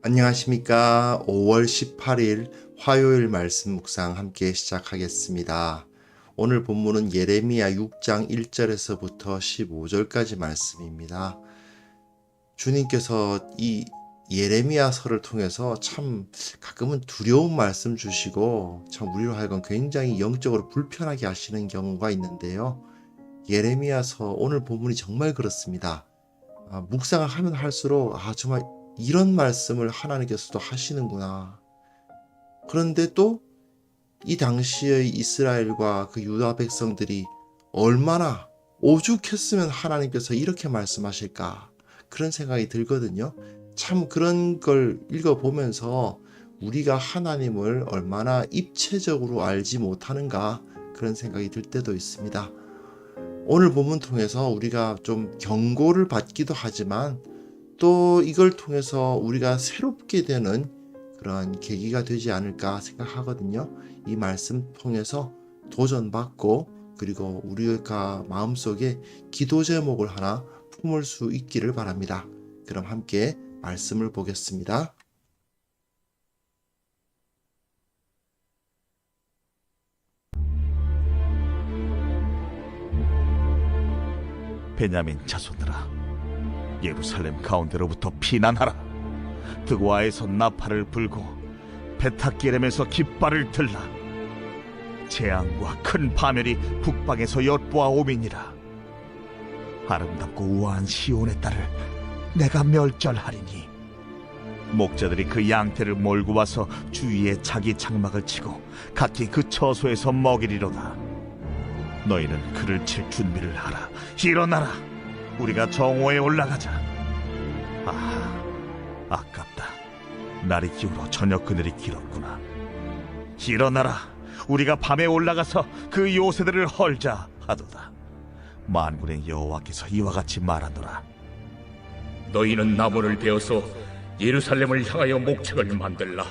안녕하십니까. 5월 18일 화요일 말씀 묵상 함께 시작하겠습니다. 오늘 본문은 예레미야 6장 1절에서부터 15절까지 말씀입니다. 주님께서 이 예레미야서를 통해서 참 가끔은 두려운 말씀 주시고 참 우리로 하여금 굉장히 영적으로 불편하게 하시는 경우가 있는데요. 예레미야서 오늘 본문이 정말 그렇습니다. 묵상을 하면 할수록 정말 이런 말씀을 하나님께서도 하시는구나. 그런데 또 이 당시의 이스라엘과 그 유다 백성들이 얼마나 오죽했으면 하나님께서 이렇게 말씀하실까, 그런 생각이 들거든요. 참 그런 걸 읽어보면서 우리가 하나님을 얼마나 입체적으로 알지 못하는가, 그런 생각이 들 때도 있습니다. 오늘 본문 통해서 우리가 좀 경고를 받기도 하지만 또 이걸 통해서 우리가 새롭게 되는 그런 계기가 되지 않을까 생각하거든요. 이 말씀 통해서 도전받고 그리고 우리가 마음속에 기도 제목을 하나 품을 수 있기를 바랍니다. 그럼 함께 말씀을 보겠습니다. 베냐민 자손들아, 예루살렘 가운데로부터 피난하라. 드고아에서 나팔을 불고 베타기렘에서 깃발을 들라. 재앙과 큰 파멸이 북방에서 엿보아오미니라. 아름답고 우아한 시온의 딸을 내가 멸절하리니 목자들이 그 양떼를 몰고 와서 주위에 자기 장막을 치고 각기 그 처소에서 먹이리로다. 너희는 그를 칠 준비를 하라. 일어나라, 우리가 정오에 올라가자. 아깝다. 날이 기울어 저녁 그늘이 길었구나. 일어나라, 우리가 밤에 올라가서 그 요새들을 헐자 하도다. 만군의 여호와께서 이와 같이 말하노라. 너희는 나무를 베어서 예루살렘을 향하여 목책을 만들라.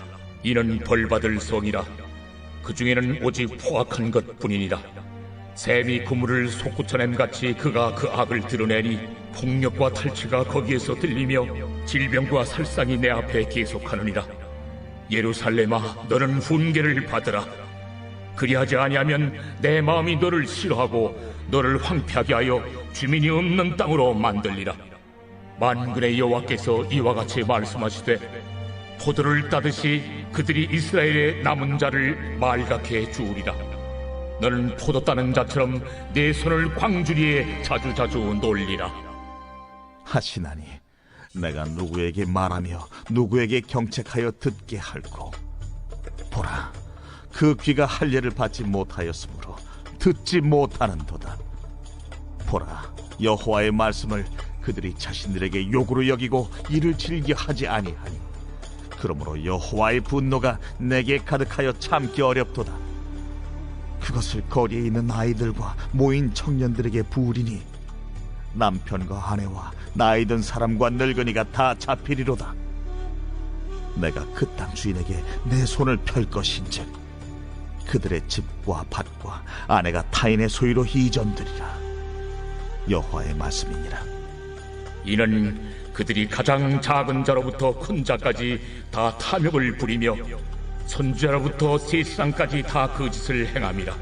이는 벌받을 성이라. 그 중에는 오직 포악한 것뿐이니라. 샘이 그물을 솟구쳐냄같이 그가 그 악을 드러내니 폭력과 탈취가 거기에서 들리며 질병과 살상이 내 앞에 계속하느니라. 예루살렘아, 너는 훈계를 받으라. 그리하지 아니하면 내 마음이 너를 싫어하고 너를 황폐하게 하여 주민이 없는 땅으로 만들리라. 만군의 여호와께서 이와 같이 말씀하시되 포도를 따듯이 그들이 이스라엘의 남은 자를 말갛게 주우리라. 너는 포도 따는 자처럼 내 손을 광주리에 자주자주 놀리라. 하시나니 내가 누구에게 말하며 누구에게 경책하여 듣게 할꼬. 보라, 그 귀가 할례를 받지 못하였으므로 듣지 못하는도다. 보라, 여호와의 말씀을 그들이 자신들에게 욕으로 여기고 이를 즐겨하지 아니하니 그러므로 여호와의 분노가 내게 가득하여 참기 어렵도다. 그것을 거리에 있는 아이들과 모인 청년들에게 부으리니 남편과 아내와 나이 든 사람과 늙은이가 다 잡히리로다. 내가 그 땅 주인에게 내 손을 펼 것인즉 그들의 집과 밭과 아내가 타인의 소유로 이전되리라. 여호와의 말씀이니라. 이는 그들이 가장 작은 자로부터 큰 자까지 다 탐욕을 부리며 선지자로부터 세상까지 다 그 짓을 행함이라.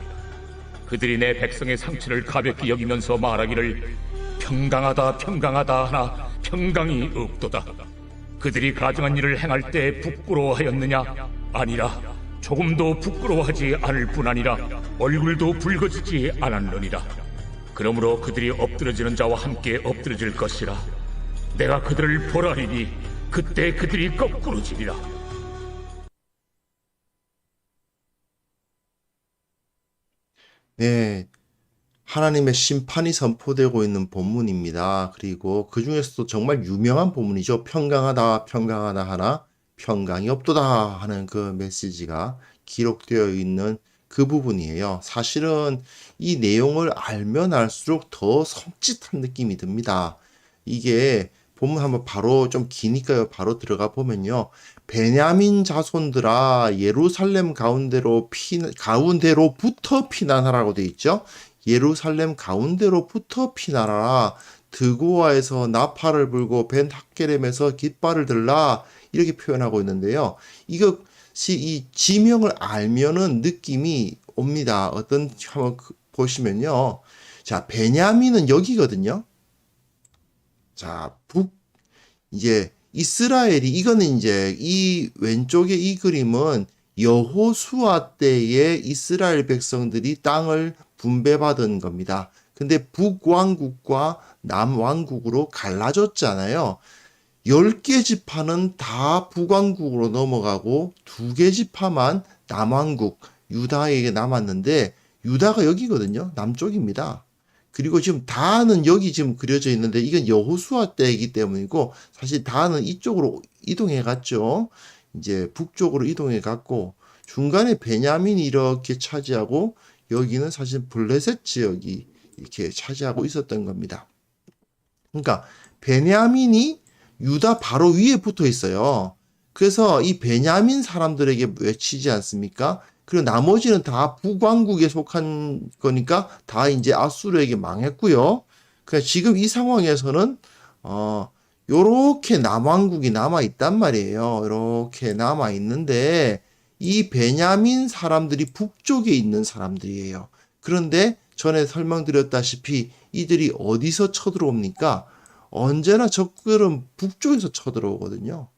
그들이 내 백성의 상처를 가볍게 여기면서 말하기를 평강하다 평강하다 하나 평강이 없도다. 그들이 가증한 일을 행할 때 부끄러워하였느냐? 아니라 조금도 부끄러워하지 않을 뿐 아니라 얼굴도 붉어지지 않았느니라. 그러므로 그들이 엎드러지는 자와 함께 엎드러질 것이라. 내가 그들을 벌하리니 그때 그들이 거꾸로 지리라. 네, 하나님의 심판이 선포되고 있는 본문입니다. 그리고 그 중에서도 정말 유명한 본문이죠. 평강하다 평강하다 하나 평강이 없도다 하는 그 메시지가 기록되어 있는 그 부분이에요. 사실은 이 내용을 알면 알수록 더 섬찟한 느낌이 듭니다. 이게 본문 한번 바로, 좀 기니까요, 바로 들어가 보면요. 베냐민 자손들아 예루살렘 가운데로부터 피난하라고 되어 있죠. 예루살렘 가운데로부터 피난하라. 드고아에서 나팔을 불고 벤 학게렘에서 깃발을 들라. 이렇게 표현하고 있는데요. 이것이 이 지명을 알면은 느낌이 옵니다. 어떤 한번 보시면요. 자, 베냐민은 여기거든요. 자, 이제 이스라엘이 이거는 이제 이 왼쪽에 이 그림은 여호수아 때에 이스라엘 백성들이 땅을 분배받은 겁니다. 근데 북왕국과 남왕국으로 갈라졌잖아요. 10개 지파는 다 북왕국으로 넘어가고 2개 지파만 남왕국, 유다에게 남았는데 유다가 여기거든요. 남쪽입니다. 그리고 지금 다는 여기 지금 그려져 있는데 이건 여호수아 때이기 때문이고 사실 다는 이쪽으로 이동해 갔죠. 이제 북쪽으로 이동해 갔고 중간에 베냐민이 이렇게 차지하고 여기는 사실 블레셋 지역이 이렇게 차지하고 있었던 겁니다. 그러니까 베냐민이 유다 바로 위에 붙어 있어요. 그래서 이 베냐민 사람들에게 외치지 않습니까? 그리고 나머지는 다 북왕국에 속한 거니까 다 이제 아수르에게 망했고요. 그러니까 지금 이 상황에서는 요렇게 남왕국이 남아 있단 말이에요. 요렇게 남아 있는데 이 베냐민 사람들이 북쪽에 있는 사람들이에요. 그런데 전에 설명드렸다시피 이들이 어디서 쳐들어옵니까? 언제나 적들은 북쪽에서 쳐들어오거든요.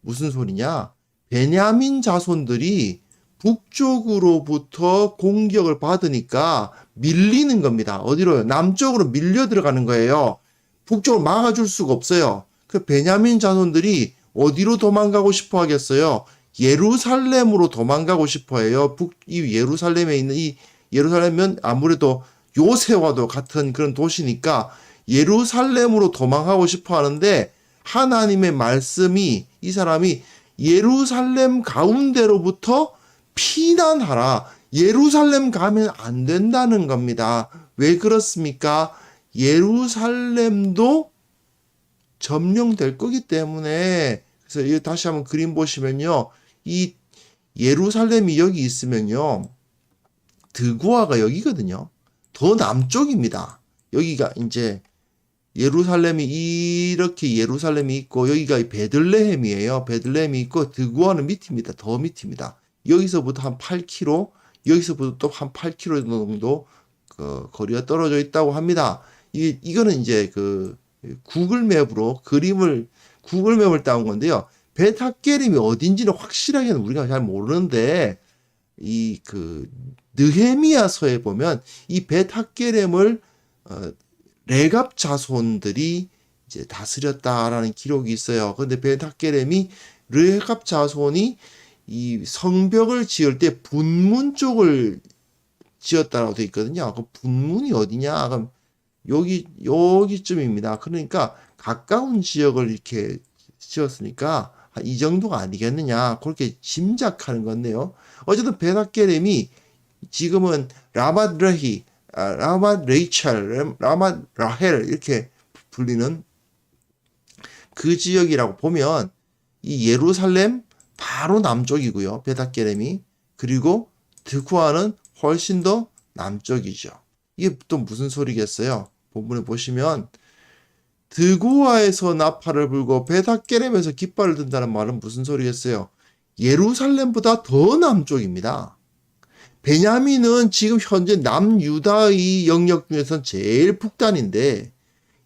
무슨 소리냐? 베냐민 자손들이 북쪽으로부터 공격을 받으니까 밀리는 겁니다. 어디로요? 남쪽으로 밀려 들어가는 거예요. 북쪽으로 막아줄 수가 없어요. 그 베냐민 자손들이 어디로 도망가고 싶어 하겠어요? 예루살렘으로 도망가고 싶어 해요. 이 예루살렘에 있는 이 예루살렘은 아무래도 요새와도 같은 그런 도시니까 예루살렘으로 도망가고 싶어 하는데 하나님의 말씀이 이 사람이 예루살렘 가운데로부터 피난하라. 예루살렘 가면 안 된다는 겁니다. 왜 그렇습니까? 예루살렘도 점령될 거기 때문에. 그래서 다시 한번 그림 보시면요. 이 예루살렘이 여기 있으면요. 드고아가 여기거든요. 더 남쪽입니다. 여기가 이제 예루살렘이 이렇게 예루살렘이 있고 여기가 베들레헴이에요. 베들레헴이 있고 드고아는 밑입니다. 더 밑입니다. 여기서부터 한 8km, 여기서부터 또 한 8km 정도 거리가 떨어져 있다고 합니다. 이거는 이제 그 구글맵으로 구글맵을 따온 건데요. 벳하게림이 어딘지는 확실하게는 우리가 잘 모르는데 이 느헤미야서에 보면 이 벳하게림을 레갑 자손들이 이제 다스렸다라는 기록이 있어요. 그런데 벳하게림이 레갑 자손이 이 성벽을 지을 때 분문 쪽을 지었다라고 되어 있거든요. 그 분문이 어디냐? 그럼 여기쯤입니다. 그러니까 가까운 지역을 이렇게 지었으니까 이 정도가 아니겠느냐? 그렇게 짐작하는 건데요. 어쨌든 벳하게림이 지금은 라마드라히, 라마레이첼, 라마라헬 이렇게 불리는 그 지역이라고 보면 이 예루살렘 바로 남쪽이고요. 벳하게림이. 그리고 드쿠아는 훨씬 더 남쪽이죠. 이게 또 무슨 소리겠어요? 본문에 보시면 드고아에서 나팔을 불고 벳하게림에서 깃발을 든다는 말은 무슨 소리겠어요? 예루살렘보다 더 남쪽입니다. 베냐민은 지금 현재 남유다의 영역 중에서는 제일 북단인데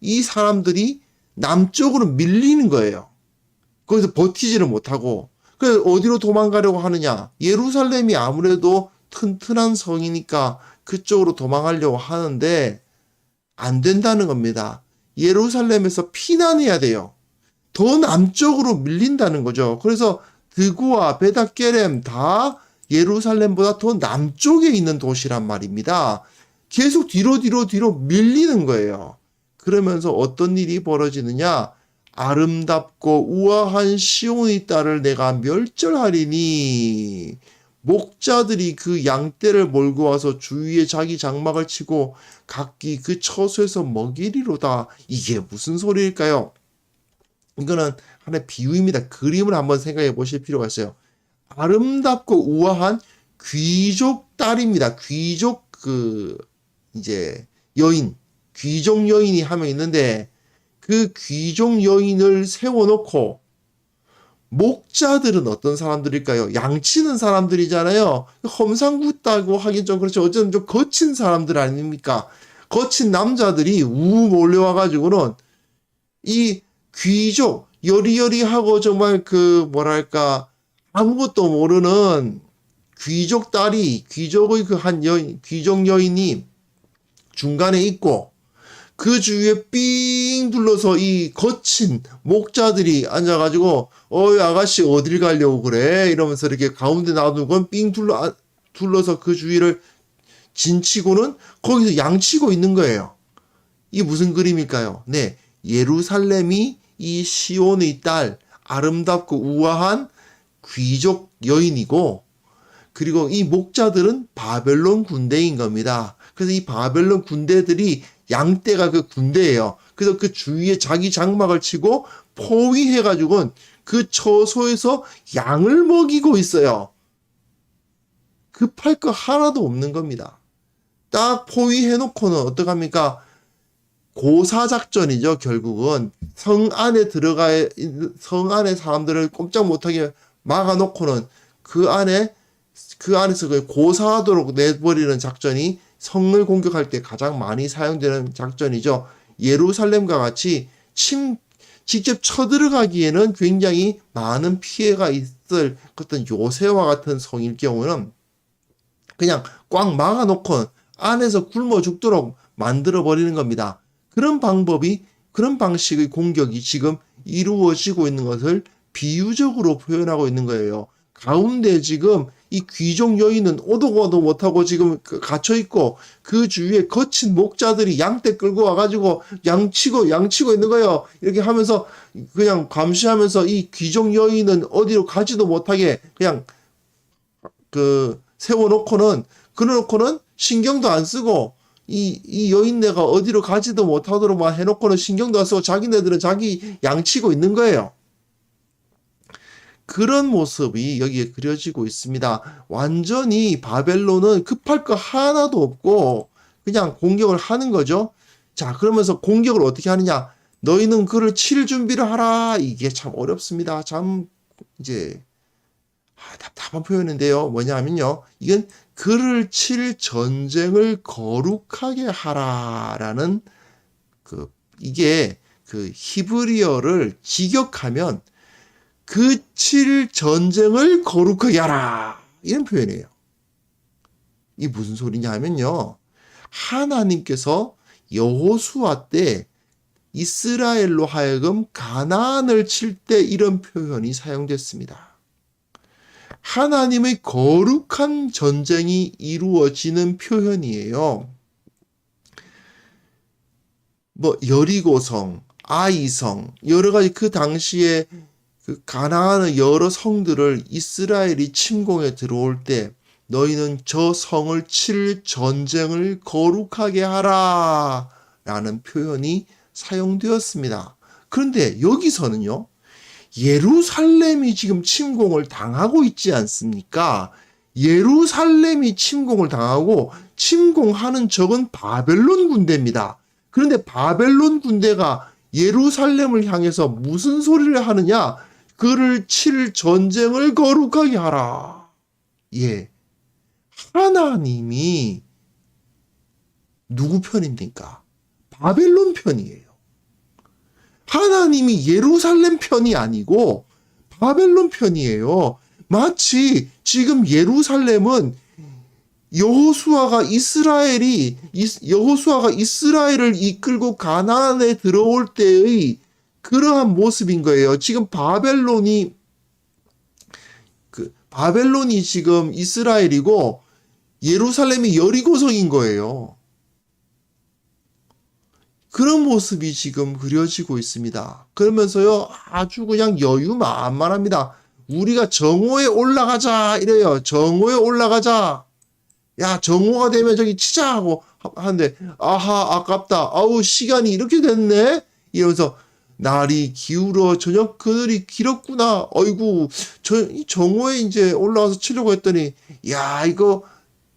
이 사람들이 남쪽으로 밀리는 거예요. 거기서 버티지를 못하고 그래서 어디로 도망가려고 하느냐? 예루살렘이 아무래도 튼튼한 성이니까 그쪽으로 도망가려고 하는데 안 된다는 겁니다. 예루살렘에서 피난해야 돼요. 더 남쪽으로 밀린다는 거죠. 그래서 드고아, 벳하게림 다 예루살렘보다 더 남쪽에 있는 도시란 말입니다. 계속 뒤로 밀리는 거예요. 그러면서 어떤 일이 벌어지느냐? 아름답고 우아한 시온의 딸을 내가 멸절하리니 목자들이 그 양떼를 몰고 와서 주위에 자기 장막을 치고 각기 그 처소에서 먹이리로다. 이게 무슨 소리일까요? 이거는 하나의 비유입니다. 그림을 한번 생각해 보실 필요가 있어요. 아름답고 우아한 귀족 딸입니다. 귀족 이제 여인, 귀족 여인이 한 명 있는데 그 귀족 여인을 세워놓고 목자들은 어떤 사람들일까요? 양치는 사람들이잖아요. 험상궂다고 하긴 좀 그렇죠. 어쨌든 좀 거친 사람들 아닙니까? 거친 남자들이 몰려와가지고는 이 귀족, 여리여리하고 정말 그 뭐랄까 아무것도 모르는 귀족 딸이, 귀족의 그 한 여인, 귀족 여인이 중간에 있고 그 주위에 삥 둘러서 이 거친 목자들이 앉아가지고 아가씨 어딜 가려고 그래 이러면서 이렇게 가운데 놔두고 삥 둘러서 그 주위를 진치고는 거기서 양치고 있는 거예요. 이게 무슨 그림일까요? 네, 예루살렘이 이 시온의 딸 아름답고 우아한 귀족 여인이고 그리고 이 목자들은 바벨론 군대인 겁니다. 그래서 이 바벨론 군대들이 양떼가 그 군대예요. 그래서 그 주위에 자기 장막을 치고 포위해가지고 그 처소에서 양을 먹이고 있어요. 급할 거 하나도 없는 겁니다. 딱 포위해놓고는 어떡합니까? 고사작전이죠. 결국은 성 안에 성 안에 사람들을 꼼짝 못하게 막아놓고는 그 안에서 그 고사하도록 내버리는 작전이 성을 공격할 때 가장 많이 사용되는 작전이죠. 예루살렘과 같이 직접 쳐들어가기에는 굉장히 많은 피해가 있을 어떤 요새와 같은 성일 경우는 그냥 꽉 막아놓고 안에서 굶어 죽도록 만들어버리는 겁니다. 그런 방식의 공격이 지금 이루어지고 있는 것을 비유적으로 표현하고 있는 거예요. 가운데 지금 이 귀족 여인은 오도 못하고 지금 갇혀있고 그 주위에 거친 목자들이 양떼 끌고 와가지고 양치고 있는 거예요. 이렇게 하면서 그냥 감시하면서 이 귀족 여인은 어디로 가지도 못하게 그냥 세워놓고는 신경도 안 쓰고 이 여인네가 어디로 가지도 못하도록만 해놓고는 신경도 안 쓰고 자기네들은 자기 양치고 있는 거예요. 그런 모습이 여기에 그려지고 있습니다. 완전히 바벨론은 급할 거 하나도 없고 그냥 공격을 하는 거죠. 자, 그러면서 공격을 어떻게 하느냐? 너희는 그를 칠 준비를 하라. 이게 참 어렵습니다. 참 이제 답답한 표현인데요. 뭐냐면요. 이건 그를 칠 전쟁을 거룩하게 하라라는 이게 히브리어를 직역하면 그 칠 전쟁을 거룩하게 하라 이런 표현이에요. 이게 무슨 소리냐 하면요. 하나님께서 여호수아 때 이스라엘로 하여금 가나안을 칠 때 이런 표현이 사용됐습니다. 하나님의 거룩한 전쟁이 이루어지는 표현이에요. 여리고성, 아이성, 여러 가지 그 당시에 그 가나안의 여러 성들을 이스라엘이 침공해 들어올 때 너희는 저 성을 칠 전쟁을 거룩하게 하라 라는 표현이 사용되었습니다. 그런데 여기서는요. 예루살렘이 지금 침공을 당하고 있지 않습니까? 예루살렘이 침공을 당하고 침공하는 적은 바벨론 군대입니다. 그런데 바벨론 군대가 예루살렘을 향해서 무슨 소리를 하느냐? 그를 칠 전쟁을 거룩하게 하라. 예. 하나님이 누구 편입니까? 바벨론 편이에요. 하나님이 예루살렘 편이 아니고 바벨론 편이에요. 마치 지금 예루살렘은 여호수아가 이스라엘을 이끌고 가나안에 들어올 때의 그러한 모습인 거예요. 지금 바벨론이 지금 이스라엘이고 예루살렘이 여리고성인 거예요. 그런 모습이 지금 그려지고 있습니다. 그러면서요, 아주 그냥 여유만만합니다. 우리가 정오에 올라가자 이래요. 정오에 올라가자. 야, 정오가 되면 저기 치자 하고 하는데 아하 아깝다. 아우 시간이 이렇게 됐네. 이러면서 날이 기울어 저녁 그늘이 길었구나. 어이구 정오에 이제 올라와서 치려고 했더니 야 이거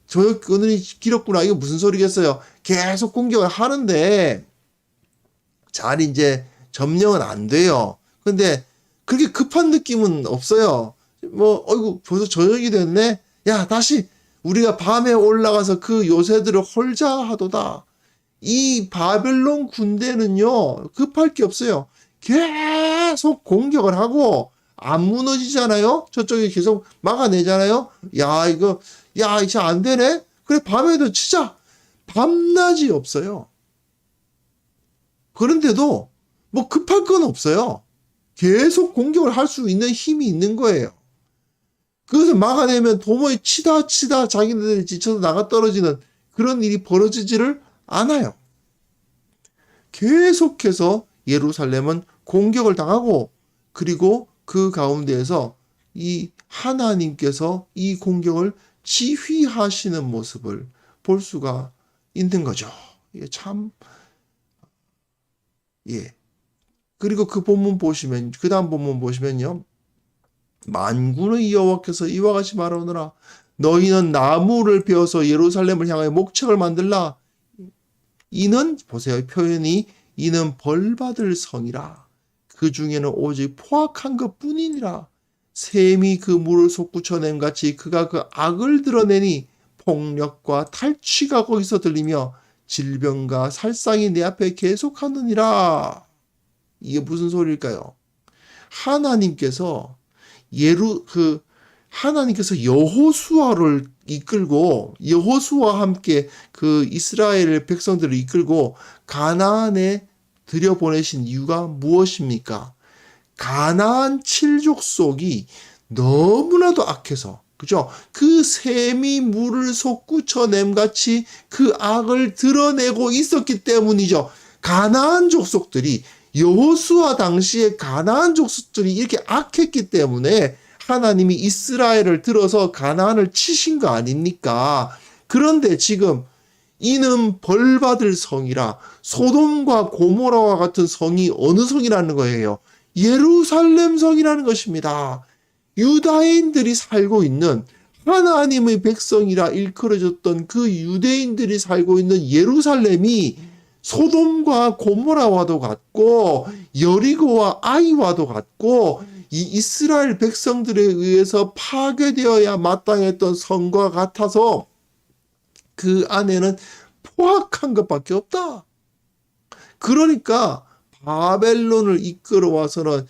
저녁 그늘이 길었구나. 이거 무슨 소리겠어요. 계속 공격을 하는데 잘 이제 점령은 안 돼요. 근데 그렇게 급한 느낌은 없어요. 뭐 어이구 벌써 저녁이 됐네. 야 다시 우리가 밤에 올라가서 그 요새들을 헐자 하도다. 이 바벨론 군대는요 급할 게 없어요. 계속 공격을 하고 안 무너지잖아요. 저쪽이 계속 막아내잖아요. 야 이거 이제 안 되네. 그래 밤에도 치자. 밤낮이 없어요. 그런데도 뭐 급할 건 없어요. 계속 공격을 할 수 있는 힘이 있는 거예요. 그것을 막아내면 도무지 치다 자기네들이 지쳐서 나가 떨어지는 그런 일이 벌어지지를 않아요. 계속해서 예루살렘은 공격을 당하고 그리고 그 가운데에서 이 하나님께서 이 공격을 지휘하시는 모습을 볼 수가 있는 거죠. 이게 참, 예. 그리고 그 본문 보시면, 그 다음 본문 보시면요. 만군의 여호와께서 이와 같이 말하노라. 너희는 나무를 베어서 예루살렘을 향하여 목책을 만들라. 이는 보세요. 표현이 이는 벌받을 성이라. 그 중에는 오직 포악한 것뿐이니라. 샘이 그 물을 솟구쳐냄 같이 그가 그 악을 드러내니 폭력과 탈취가 거기서 들리며 질병과 살상이 내 앞에 계속하느니라. 이게 무슨 소리일까요? 하나님께서 하나님께서 여호수아를 이끌고 여호수아와 함께 그 이스라엘 백성들을 이끌고 가나안에 들여보내신 이유가 무엇입니까? 가나안 칠족속이 너무나도 악해서 그죠? 그 샘이 물을 솟구쳐냄 같이 그 악을 드러내고 있었기 때문이죠. 가나안 족속들이 여호수아 당시에 가나안 족속들이 이렇게 악했기 때문에 하나님이 이스라엘을 들어서 가나안을 치신 거 아닙니까? 그런데 지금 이는 벌받을 성이라. 소돔과 고모라와 같은 성이 어느 성이라는 거예요? 예루살렘 성이라는 것입니다. 유다인들이 살고 있는 하나님의 백성이라 일컬어졌던 그 유대인들이 살고 있는 예루살렘이 소돔과 고모라와도 같고 여리고와 아이와도 같고 이 이스라엘 백성들에 의해서 파괴되어야 마땅했던 성과 같아서 그 안에는 포악한 것밖에 없다. 그러니까 바벨론을 이끌어와서는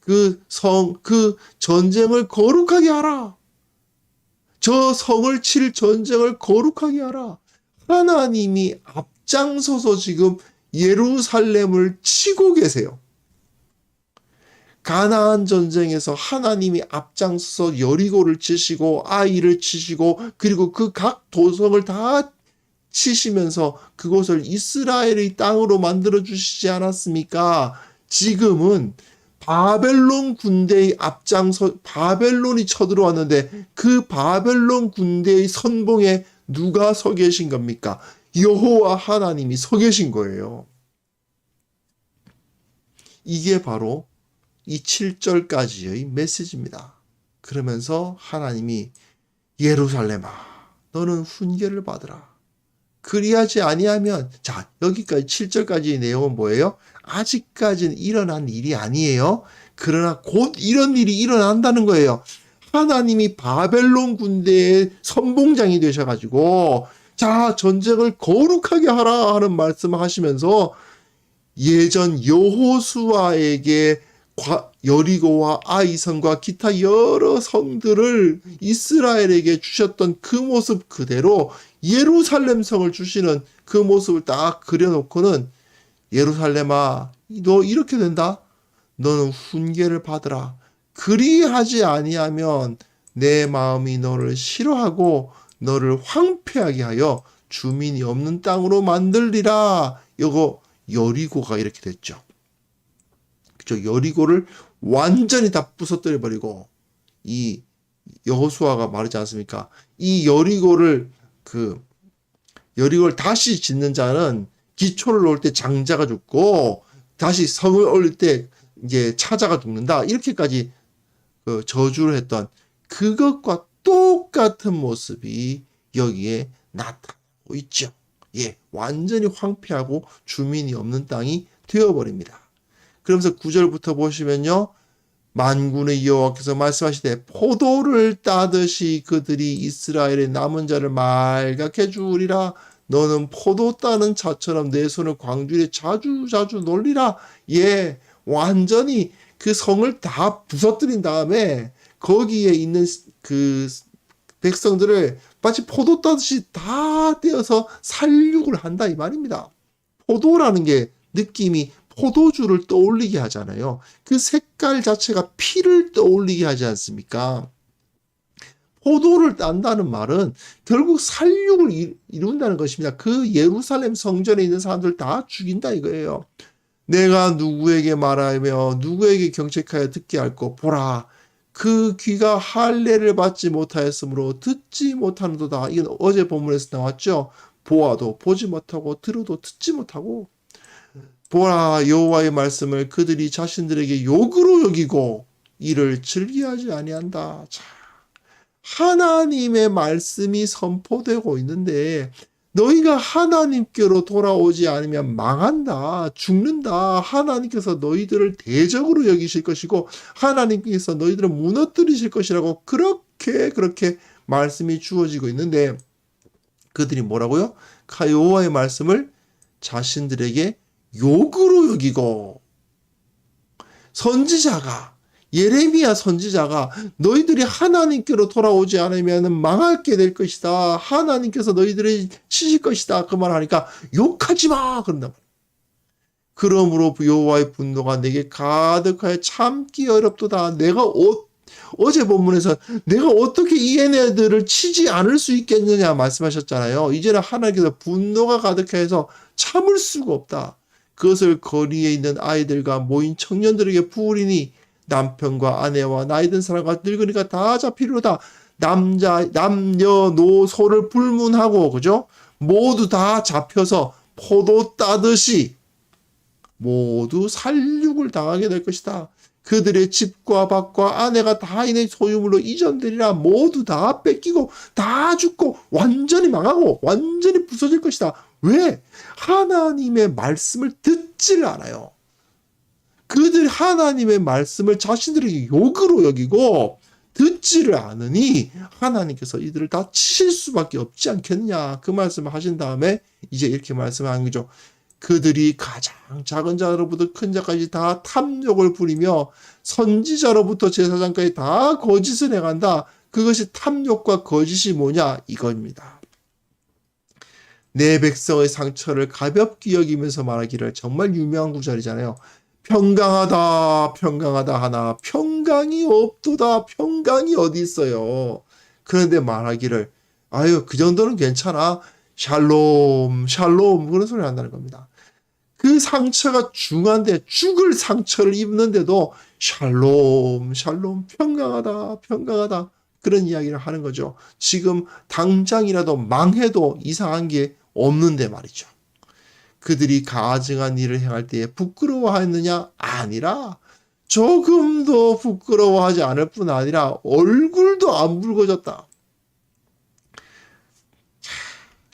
그 전쟁을 거룩하게 하라. 저 성을 칠 전쟁을 거룩하게 하라. 하나님이 앞장서서 지금 예루살렘을 치고 계세요. 가나안 전쟁에서 하나님이 앞장서서 여리고를 치시고 아이를 치시고 그리고 그 각 도성을 다 치시면서 그곳을 이스라엘의 땅으로 만들어 주시지 않았습니까? 지금은 바벨론 군대의 바벨론이 쳐들어왔는데 그 바벨론 군대의 선봉에 누가 서 계신 겁니까? 여호와 하나님이 서 계신 거예요. 이게 바로 이 7절까지의 메시지입니다. 그러면서 하나님이 예루살렘아 너는 훈계를 받으라. 그리하지 아니하면 여기까지 7절까지의 내용은 뭐예요? 아직까지는 일어난 일이 아니에요. 그러나 곧 이런 일이 일어난다는 거예요. 하나님이 바벨론 군대의 선봉장이 되셔가지고 전쟁을 거룩하게 하라 하는 말씀을 하시면서 예전 여호수아에게 여리고와 아이성과 기타 여러 성들을 이스라엘에게 주셨던 그 모습 그대로 예루살렘 성을 주시는 그 모습을 딱 그려놓고는 예루살렘아 너 이렇게 된다. 너는 훈계를 받으라. 그리하지 아니하면 내 마음이 너를 싫어하고 너를 황폐하게 하여 주민이 없는 땅으로 만들리라. 요거 여리고가 이렇게 됐죠. 그죠? 여리고를 완전히 다 부서뜨려 버리고 이 여호수아가 말하지 않습니까? 이 여리고를 다시 짓는 자는 기초를 놓을 때 장자가 죽고 다시 성을 올릴 때 이제 차자가 죽는다. 이렇게까지 저주를 했던 그것과 똑같은 모습이 여기에 나타나고 있죠. 예, 완전히 황폐하고 주민이 없는 땅이 되어버립니다. 그러면서 9절부터 보시면요. 만군의 여호와께서 말씀하시되 포도를 따듯이 그들이 이스라엘의 남은 자를 말갛게 주우리라. 너는 포도 따는 자처럼 내 손을 광주리에 자주자주 놀리라. 예, 완전히 그 성을 다 부서뜨린 다음에 거기에 있는 그 백성들을 마치 포도 따듯이 다 떼어서 살육을 한다 이 말입니다. 포도라는 게 느낌이 포도주를 떠올리게 하잖아요. 그 색깔 자체가 피를 떠올리게 하지 않습니까? 포도를 딴다는 말은 결국 살육을 이룬다는 것입니다. 그 예루살렘 성전에 있는 사람들 다 죽인다 이거예요. 내가 누구에게 말하며 누구에게 경책하여 듣게 할꼬 보라 그 귀가 할례를 받지 못하였으므로 듣지 못하는도다. 이건 어제 본문에서 나왔죠. 보아도 보지 못하고 들어도 듣지 못하고 보라 여호와의 말씀을 그들이 자신들에게 욕으로 여기고 이를 즐기하지 아니한다. 자, 하나님의 말씀이 선포되고 있는데 너희가 하나님께로 돌아오지 않으면 망한다. 죽는다. 하나님께서 너희들을 대적으로 여기실 것이고 하나님께서 너희들을 무너뜨리실 것이라고 그렇게 말씀이 주어지고 있는데 그들이 뭐라고요? 여호와의 말씀을 자신들에게 욕으로 여기고 선지자가 예레미야 선지자가 너희들이 하나님께로 돌아오지 않으면 망하게 될 것이다. 하나님께서 너희들을 치실 것이다. 그 말하니까 욕하지 마. 그런단 말이야. 그러므로 여호와의 분노가 내게 가득하여 참기 어렵도다. 내가 어제 본문에서 내가 어떻게 이 얘네들을 치지 않을 수 있겠느냐 말씀하셨잖아요. 이제는 하나님께서 분노가 가득해서 참을 수가 없다. 그것을 거리에 있는 아이들과 모인 청년들에게 부으리니 남편과 아내와 나이든 사람과 늙으니까 다 잡히리로다. 남녀노소를 불문하고 그죠? 모두 다 잡혀서 포도 따듯이 모두 살육을 당하게 될 것이다. 그들의 집과 밭과 아내가 다 이내 소유물로 이전되리라. 모두 다 뺏기고 다 죽고 완전히 망하고 완전히 부서질 것이다. 왜? 하나님의 말씀을 듣질 않아요. 그들 하나님의 말씀을 자신들에게 욕으로 여기고 듣지를 않으니 하나님께서 이들을 다 치실 수밖에 없지 않겠느냐. 그 말씀을 하신 다음에 이제 이렇게 말씀하는 거죠. 그들이 가장 작은 자로부터 큰 자까지 다 탐욕을 부리며 선지자로부터 제사장까지 다 거짓을 행한다. 그것이 탐욕과 거짓이 뭐냐 이겁니다. 내 백성의 상처를 가볍게 여기면서 말하기를 정말 유명한 구절이잖아요. 평강하다 평강하다 하나 평강이 없도다. 평강이 어디 있어요. 그런데 말하기를 아유 그 정도는 괜찮아. 샬롬 샬롬 그런 소리를 한다는 겁니다. 그 상처가 중한데 죽을 상처를 입는데도 샬롬 샬롬 평강하다 평강하다 그런 이야기를 하는 거죠. 지금 당장이라도 망해도 이상한 게 없는데 말이죠. 그들이 가증한 일을 행할 때에 부끄러워하였느냐? 아니라 조금도 부끄러워하지 않을 뿐 아니라 얼굴도 안 붉어졌다.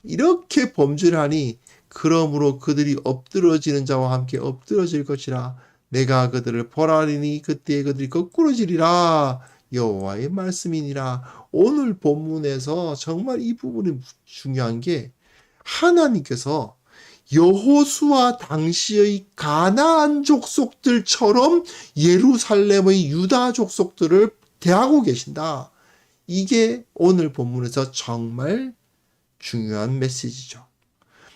이렇게 범죄를 하니 그러므로 그들이 엎드러지는 자와 함께 엎드러질 것이라. 내가 그들을 벌하리니 그때 그들이 거꾸러지리라. 여호와의 말씀이니라. 오늘 본문에서 정말 이 부분이 중요한 게 하나님께서 여호수아 당시의 가나안 족속들처럼 예루살렘의 유다 족속들을 대하고 계신다. 이게 오늘 본문에서 정말 중요한 메시지죠.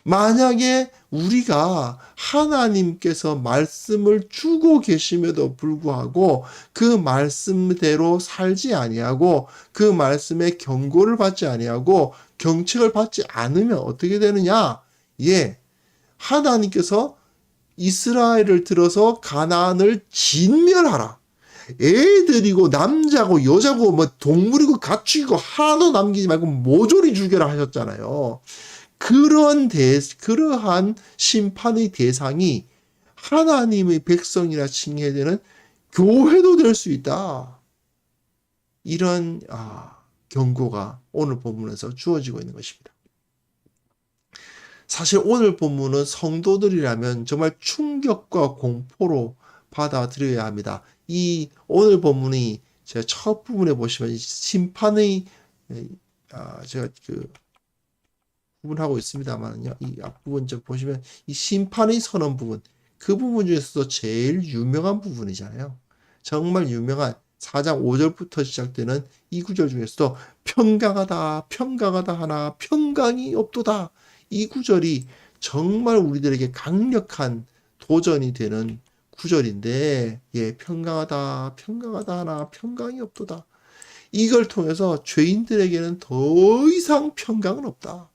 만약에 우리가 하나님께서 말씀을 주고 계심에도 불구하고 그 말씀대로 살지 아니하고 그 말씀에 경고를 받지 아니하고 경책을 받지 않으면 어떻게 되느냐? 예, 하나님께서 이스라엘을 들어서 가나안을 진멸하라. 애들이고 남자고 여자고 뭐 동물이고 가축이고 하나도 남기지 말고 모조리 죽여라 하셨잖아요. 그러한 심판의 대상이 하나님의 백성이라 칭해야 되는 교회도 될 수 있다. 이런 경고가 오늘 본문에서 주어지고 있는 것입니다. 사실 오늘 본문은 성도들이라면 정말 충격과 공포로 받아들여야 합니다. 이 오늘 본문이 제가 첫 부분에 보시면 이 심판의 제가 그 부분하고 있습니다만요. 이 앞부분 좀 보시면 이 심판의 선언 부분, 그 부분 중에서도 제일 유명한 부분이잖아요. 정말 유명한 4장 5절부터 시작되는 이 구절 중에서도 평강하다, 평강하다 하나 평강이 없도다. 이 구절이 정말 우리들에게 강력한 도전이 되는 구절인데, 예, 평강하다, 평강하다 하나 평강이 없도다. 이걸 통해서 죄인들에게는 더 이상 평강은 없다.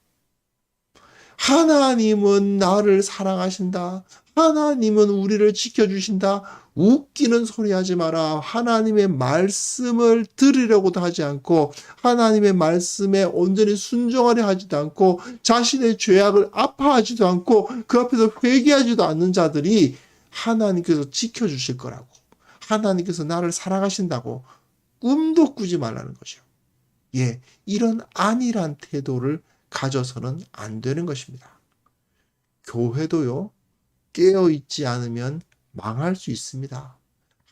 하나님은 나를 사랑하신다. 하나님은 우리를 지켜주신다. 웃기는 소리 하지 마라. 하나님의 말씀을 들으려고도 하지 않고 하나님의 말씀에 온전히 순종하려 하지도 않고 자신의 죄악을 아파하지도 않고 그 앞에서 회개하지도 않는 자들이 하나님께서 지켜주실 거라고, 하나님께서 나를 사랑하신다고 꿈도 꾸지 말라는 거죠. 예, 이런 안일한 태도를 가져서는 안 되는 것입니다. 교회도요, 깨어있지 않으면 망할 수 있습니다.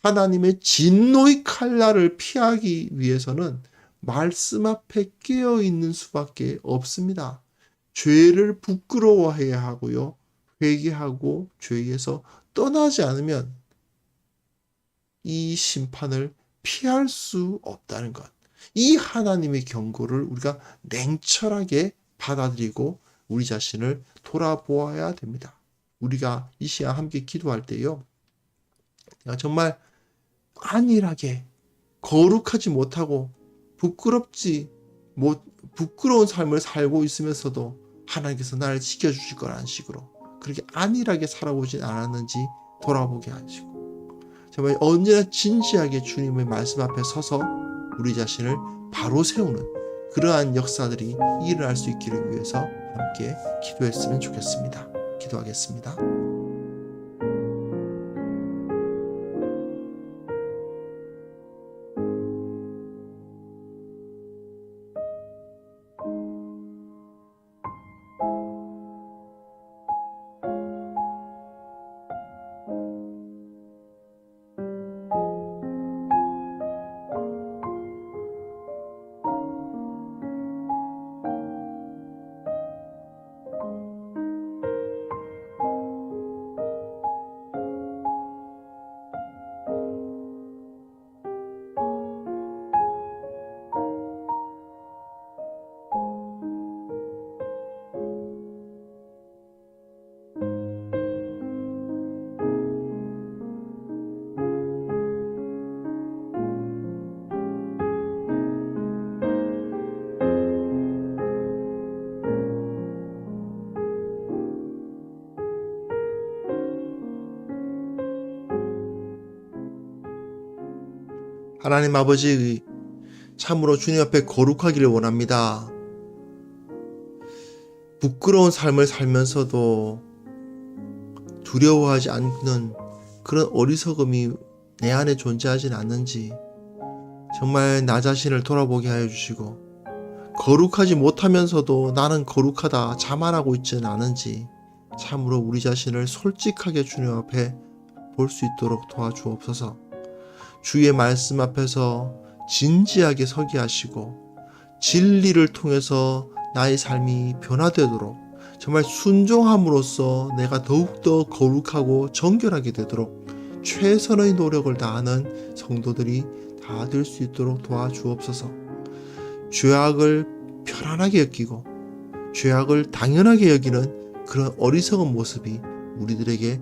하나님의 진노의 칼날을 피하기 위해서는 말씀 앞에 깨어있는 수밖에 없습니다. 죄를 부끄러워해야 하고요, 회개하고 죄에서 떠나지 않으면 이 심판을 피할 수 없다는 것. 이 하나님의 경고를 우리가 냉철하게 받아들이고 우리 자신을 돌아보아야 됩니다. 우리가 이 시간 함께 기도할 때요, 정말 안일하게 거룩하지 못하고 부끄러운 삶을 살고 있으면서도 하나님께서 나를 지켜주실 거라는 식으로 그렇게 안일하게 살아오진 않았는지 돌아보게 하시고, 정말 언제나 진지하게 주님의 말씀 앞에 서서 우리 자신을 바로 세우는 그러한 역사들이 일어날 수 있기를 위해서 함께 기도했으면 좋겠습니다. 기도하겠습니다. 하나님 아버지, 참으로 주님 앞에 거룩하기를 원합니다. 부끄러운 삶을 살면서도 두려워하지 않는 그런 어리석음이 내 안에 존재하지는 않는지 정말 나 자신을 돌아보게 하여 주시고, 거룩하지 못하면서도 나는 거룩하다 자만하고 있지는 않은지 참으로 우리 자신을 솔직하게 주님 앞에 볼 수 있도록 도와주옵소서. 주의 말씀 앞에서 진지하게 서게 하시고 진리를 통해서 나의 삶이 변화되도록, 정말 순종함으로써 내가 더욱더 거룩하고 정결하게 되도록 최선의 노력을 다하는 성도들이 다 될 수 있도록 도와주옵소서. 죄악을 편안하게 여기고 죄악을 당연하게 여기는 그런 어리석은 모습이 우리들에게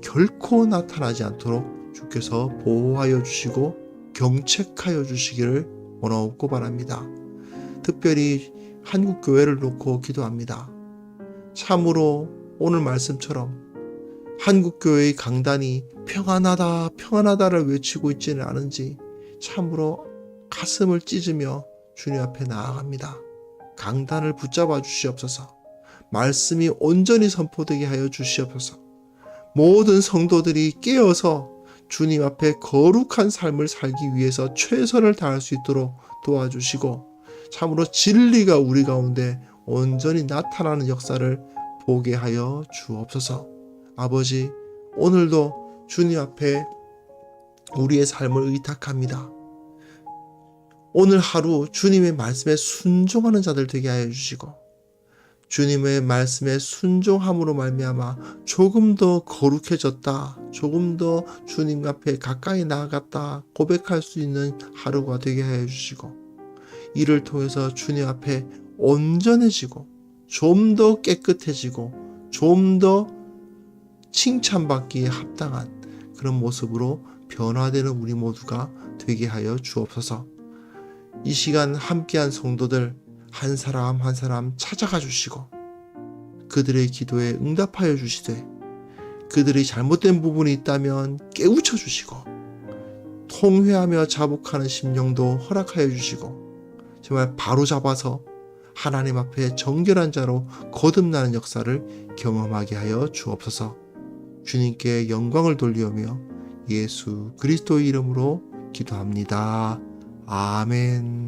결코 나타나지 않도록 주께서 보호하여 주시고 경책하여 주시기를 원하옵고 바랍니다. 특별히 한국교회를 놓고 기도합니다. 참으로 오늘 말씀처럼 한국교회의 강단이 평안하다 평안하다를 외치고 있지는 않은지 참으로 가슴을 찢으며 주님 앞에 나아갑니다. 강단을 붙잡아 주시옵소서. 말씀이 온전히 선포되게 하여 주시옵소서. 모든 성도들이 깨어서 주님 앞에 거룩한 삶을 살기 위해서 최선을 다할 수 있도록 도와주시고, 참으로 진리가 우리 가운데 온전히 나타나는 역사를 보게 하여 주옵소서. 아버지, 오늘도 주님 앞에 우리의 삶을 의탁합니다. 오늘 하루 주님의 말씀에 순종하는 자들 되게 하여 주시고, 주님의 말씀에 순종함으로 말미암아 조금 더 거룩해졌다, 조금 더 주님 앞에 가까이 나아갔다 고백할 수 있는 하루가 되게 하여 주시고, 이를 통해서 주님 앞에 온전해지고 좀 더 깨끗해지고 좀 더 칭찬받기에 합당한 그런 모습으로 변화되는 우리 모두가 되게 하여 주옵소서. 이 시간 함께한 성도들 한 사람 한 사람 찾아가 주시고, 그들의 기도에 응답하여 주시되, 그들이 잘못된 부분이 있다면 깨우쳐 주시고, 통회하며 자복하는 심령도 허락하여 주시고, 정말 바로 잡아서 하나님 앞에 정결한 자로 거듭나는 역사를 경험하게 하여 주옵소서. 주님께 영광을 돌리오며 예수 그리스도의 이름으로 기도합니다. 아멘.